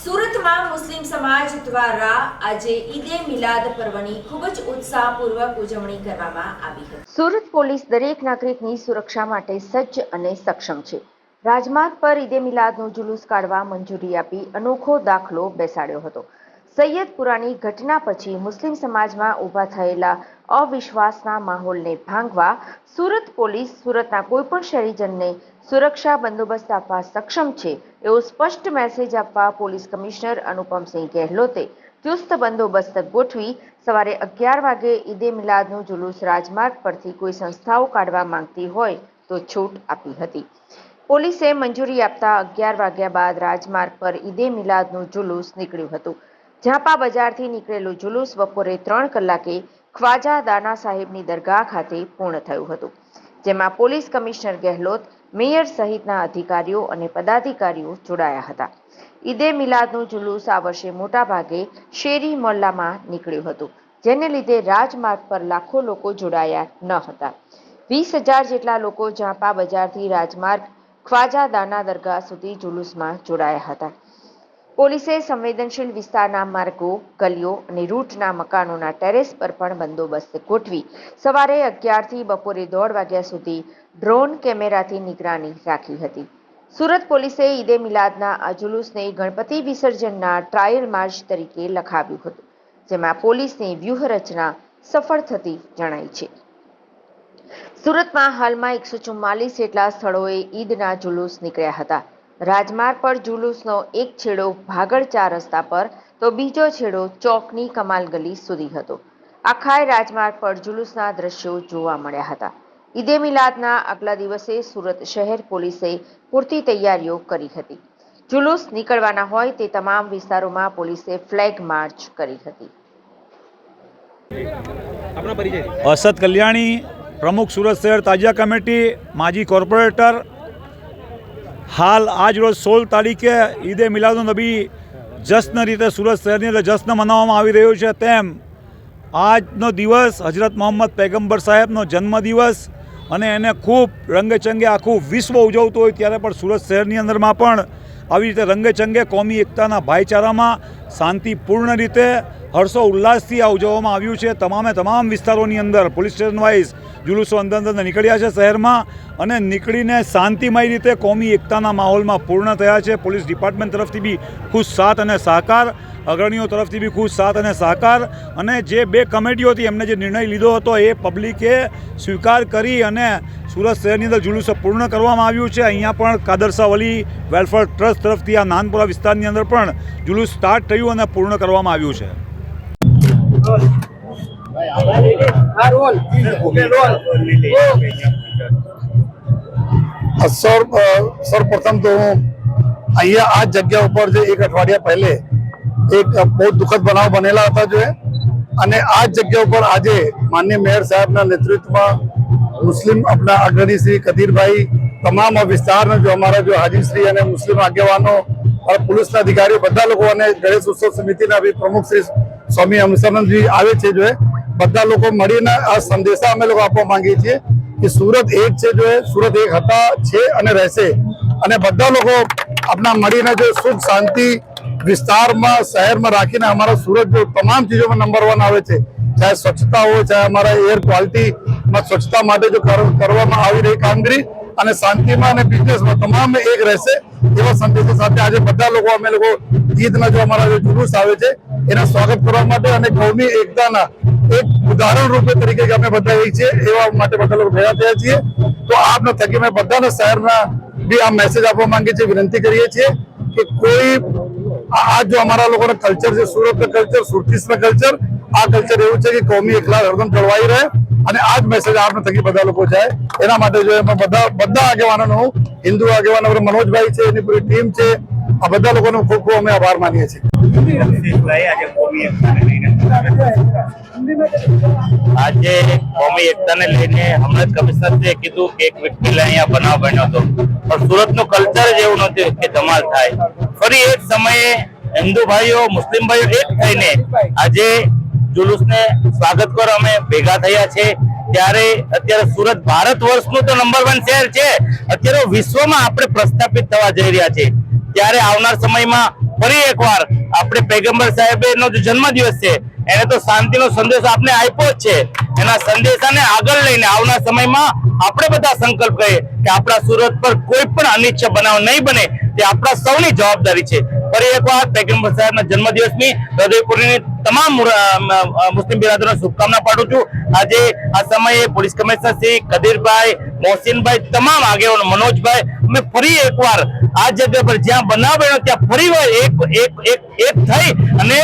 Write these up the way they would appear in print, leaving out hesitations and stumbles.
સુરતમાં મુસ્લિમ સમાજ દ્વારા આજે ઈદે મિલાદ પર્વની ખૂબ જ ઉત્સાહપૂર્વક ઉજવણી કરવામાં આવી હતી। સુરત પોલીસ દરેક નાગરિકની સુરક્ષા માટે સજ્જ અને સક્ષમ છે। રાજમાર્ગ પર ઈદે મિલાદનું જુલુસ કાઢવા મંજૂરી આપી અનોખો દાખલો બેસાડ્યો હતો। સૈયદપુરાની ઘટના પછી મુસ્લિમ સમાજમાં ઊભા થયેલા અવિશ્વાસના માહોલને ભાંગવા સુરત પોલીસ સુરતના કોઈપણ શહેરીજનને સુરક્ષા બંદોબસ્ત આપવા સક્ષમ છે એવો સ્પષ્ટ મેસેજ આપવા પોલીસ કમિશનર અનુપમસિંહ ગેહલોતે ચુસ્ત બંદોબસ્ત ગોઠવી સવારે 11 વાગે ઈદે મિલાદનું જુલુસ રાજમાર્ગ પરથી કોઈ સંસ્થાઓ કાઢવા માંગતી હોય તો છૂટ આપી હતી। પોલીસે મંજૂરી આપતા 11 વાગ્યા બાદ રાજમાર્ગ પર ઈદે મિલાદનું જુલુસ નીકળ્યું હતું। ઝાપા બજારથી નીકળેલું જુલુસ બપોરે 3 કલાકે ખ્વાજા દાના સાહેબની દરગાહ ખાતે પૂર્ણ થયું હતું, જેમાં પોલીસ કમિશનર ગેહલોત, મેયર સહિતના અધિકારીઓ અને પદાધિકારીઓ જોડાયા હતા। ઈદે મિલાદનું જુલુસ આ વર્ષે મોટા ભાગે શેરી મોહલ્લામાં નીકળ્યું હતું, જેને લીધે રાજમાર્ગ પર લાખો લોકો જોડાયા ન હતા। 20,000 જેટલા લોકો ઝાપા બજારથી રાજમાર્ગ ખ્વાજા દાના દરગાહ સુધી જુલુસમાં જોડાયા હતા। પોલીસે સંવેદનશીલ વિસ્તારના માર્ગો, ગલીઓ અને રૂટના મકાનોના ટેરેસ પર પણ બંદોબસ્ત ગોઠવી સવારે 11 થી બપોરે 1:30 વાગ્યા સુધી ડ્રોન કેમેરાથી નિગરાની રાખી હતી। સુરત પોલીસે ઈદે મિલાદના આ જુલુસને ગણપતિ વિસર્જનના ટ્રાયલ માર્ચ તરીકે લખાવ્યું હતું, જેમાં પોલીસની વ્યૂહરચના સફળ થતી જણાઈ છે। સુરતમાં હાલમાં 144 જેટલા સ્થળોએ ઈદના જુલુસ નીકળ્યા હતા। રાજમાર્ગ પર જુલુસનો એક છેડો ભાગળ 4 રસ્તા પર તો બીજો છેડો ચોકની કમાલ ગલી સુધી હતો। આખાય રાજમાર્ગ પર જુલુસના દ્રશ્યો જોવા મળ્યા હતા। ઈદે મિલાદના આગલા દિવસે સુરત શહેર પોલીસે પૂરતી તૈયારીઓ કરી હતી। જુલુસ નીકળવાના હોય તે તમામ વિસ્તારોમાં પોલીસે ફ્લેગ માર્ચ કરી હતી। અસદ કલ્યાણી, પ્રમુખ સુરત શહેર તાજિયા કમિટી, માજી કોર્પોરેટર। હાલ આજ રોજ 16 તારીખે ઈદે મિલાદુન નબી જશ્ન રીતે સુરત શહેરની અંદર જશ્ન મનાવવામાં આવી રહ્યો છે। તેમ આજનો દિવસ હજરત મોહમ્મદ પૈગંબર સાહેબનો જન્મદિવસ અને એને ખૂબ રંગેચંગે આખું વિશ્વ ઉજવતું હોય ત્યારે પણ સુરત શહેરની અંદરમાં પણ આવી રીતે રંગેચંગે કોમી એકતાના ભાઈચારામાં શાંતિપૂર્ણ રીતે હર્ષો ઉલ્લાસથી આ ઉજવવામાં આવ્યું છે। તમામ વિસ્તારોની અંદર પોલીસ સ્ટેશન વાઇઝ જુલુસો અંદર નીકળ્યા છે શહેરમાં અને નીકળીને શાંતિમય રીતે કોમી એકતાના માહોલમાં પૂર્ણ થયા છે। પોલીસ ડિપાર્ટમેન્ટ તરફથી બી ખૂબ સાથ અને સહકાર, અગ્રણીઓ તરફથી બી ખૂબ સાથ અને સહકાર અને જે 2 કમિટીઓ હતી એમને જે નિર્ણય લીધો હતો એ પબ્લિકે સ્વીકાર કરી અને સુરત શહેરની અંદર જુલુસ પૂર્ણ કરવામાં આવ્યું છે। અહીંયા પણ કાદર શાહ વલી વેલફેર ટ્રસ્ટ તરફથી આ નાનપુરા વિસ્તારની અંદર પણ જુલુસ સ્ટાર્ટ થયું અને પૂર્ણ કરવામાં આવ્યું છે। સર્વપ્રથમ તો હું અહીંયા આ જગ્યા ઉપર જે 1 અઠવાડિયા પહેલે એક બહુ દુઃખદ બનાવ બનેલા હતા જો અને આ જગ્યા ઉપર આજે માનનીય મેયર સાહેબના નેતૃત્વમાં મુસ્લિમ આપણા અગ્રણી શ્રી કદીરભાઈ, તમામ વિસ્તારના જો અમારા જો હાજી શ્રી અને મુસ્લિમ આગેવાનો और पुलिसના અધિકારીઓ બધા લોકો અને ગણેશ ઉત્સવ સમિતિના भी પ્રમુખ શ્રી સ્વામી અમૃતાનંદજી આવે છે જો બધા લોકો મળીને આ સંદેશા અમે લોકો આપવા માંગીએ છીએ કે સુરત એક છે જો સુરત એક હતા છે અને રહેશે અને બધા લોકો આપણા મળીને જો સુખ શાંતિ વિસ્તારમાં શહેરમાં રાખીને અમારા સુરત જો તમામ ચીજોમાં નંબર 1 આવે છે, ચાહે સ્વચ્છતા हो, चाहे हमारा एयर क्वालिटीમાં સ્વચ્છતા માટે જો કરવામાં આવી રહી કામગીરી અને શાંતિમાં અને બિઝનેસમાં તમામ એક રહેશે એવા સંદેશો સાથે આજે બધા લોકો અમે લોકો ઈદના જો અમારા જો જુલુસ આવે છે એના સ્વાગત કરવા માટે અને કોમી એકતાના એક ઉદાહરણ રૂપે તરીકે અમે બધા એક છીએ એવા માટે બધા લોકો ભેગા થયા છીએ। તો આપના થકી મેં બધાના શહેરના બી આ મેસેજ આપવા માંગીએ છીએ, વિનંતી કરીએ છીએ કે કોઈ આ જો અમારા લોકોના કલ્ચર છે, સુરતના કલ્ચર, સુરતીસના કલ્ચર, આ કલ્ચર એવું છે કે કોમી એકલા હરદમ જળવાઈ રહે અને આ જ મેસેજ આપના થકી બધા લોકો જાય એના માટે જો એમાં બધા આગેવાનોનો હિન્દુ આગેવાનો મનોજભાઈ છે, એની પૂરી ટીમ છે, આ બધા લોકોનો ખૂબ ખૂબ અમે આભાર માનીએ છીએ। આજે કોમી એકતાને લઈને હમણાં જ કમિશનરે કીધું કે એક વ્યક્તિ અહીંયા બનાવ બન્યો હતો પણ સુરતનું કલ્ચર જ એવું નથી કે ધમાલ થાય। ફરી એક સમયે હિન્દુ ભાઈઓ, મુસ્લિમ ભાઈઓ એક થઈને આજે જુલુસને સ્વાગત કરવા અમે ભેગા થયા છે। ત્યારે અત્યારે સુરત ભારત વર્ષનું તો નંબર 1 શહેર છે, અત્યારે વિશ્વમાં આપણે પ્રસ્થાપિત થવા જઈ રહ્યા છે। ત્યારે આવનાર સમયમાં ફરી એકવાર આપણે પૈગંબર સાહેબનો જે જન્મદિવસ છે એને તો શાંતિનો સંદેશો આપણે આપ્યો જ છે. એના સંદેશાને આગળ લઈને આવનાર સમયમાં આપણે બધા સંકલ્પ કરીએ કે આપણા સુરત પર કોઈ પણ અનિચ્છનીય બનાવ નહીં બને, તે આપણા સૌની જવાબદારી છે. ફરી એકવાર પૈગંબર સાહેબના જન્મદિવસની હૃદયપૂર્વકની તમામ મુસ્લિમ બિરાદરોને શુભકામના પાઠવું છું. આજે આ સમયે પોલીસ કમિશનર શ્રી કદીરભાઈ, મોહસિનભાઈ, તમામ આગેવાનો, મનોજભાઈ, અમે ફરી એકવાર આ જગ્યા પર જ્યાં બનાવ બન્યો ત્યાં ફરી એક થઈ અને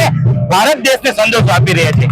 ભારત દેશને સંદેશો આપી રહ્યા છે.